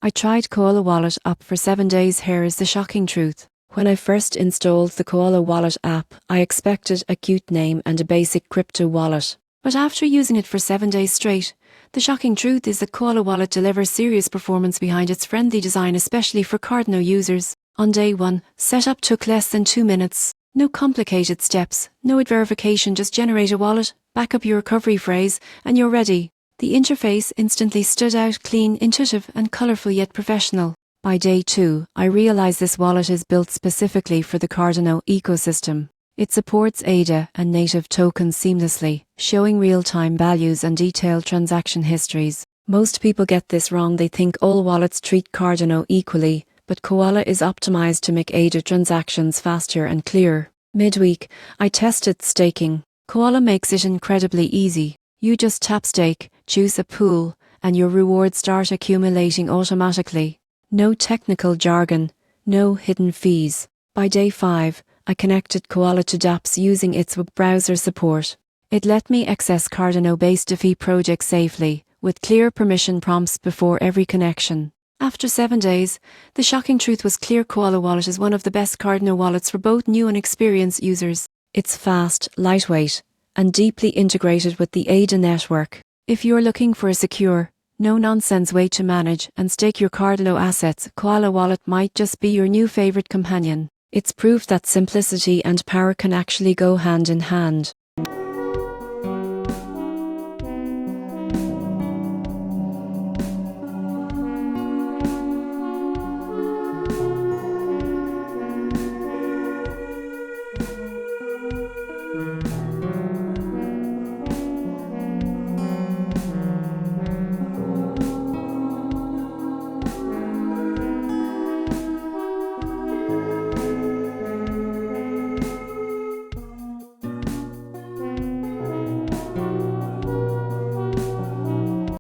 I tried Koala Wallet app for 7 days. Here is the shocking truth. When I first installed the Koala Wallet app, I expected a cute name and a basic crypto wallet. But after using it for 7 days straight, the shocking truth is that Koala Wallet delivers serious performance behind its friendly design, especially for Cardano users. On day 1, setup took less than 2 minutes. No complicated steps, no verification, just generate a wallet, back up your recovery phrase, and you're ready. The interface instantly stood out, clean, intuitive, and colourful yet professional. By day 2, I realised this wallet is built specifically for the Cardano ecosystem. It supports ADA and native tokens seamlessly, showing real-time values and detailed transaction histories. Most people get this wrong. They think all wallets treat Cardano equally, but Koala is optimized to make ADA transactions faster and clearer. Midweek, I tested staking. Koala makes it incredibly easy. You just tap stake, choose a pool, and your rewards start accumulating automatically. No technical jargon, no hidden fees. By day 5, I connected Koala to dApps using its web browser support. It let me access Cardano-based DeFi projects safely, with clear permission prompts before every connection. After 7 days, the shocking truth was clear. Koala Wallet is one of the best Cardano wallets for both new and experienced users. It's fast, lightweight, and deeply integrated with the ADA network. If you're looking for a secure, no-nonsense way to manage and stake your Cardano assets, Koala Wallet might just be your new favorite companion. It's proof that simplicity and power can actually go hand in hand.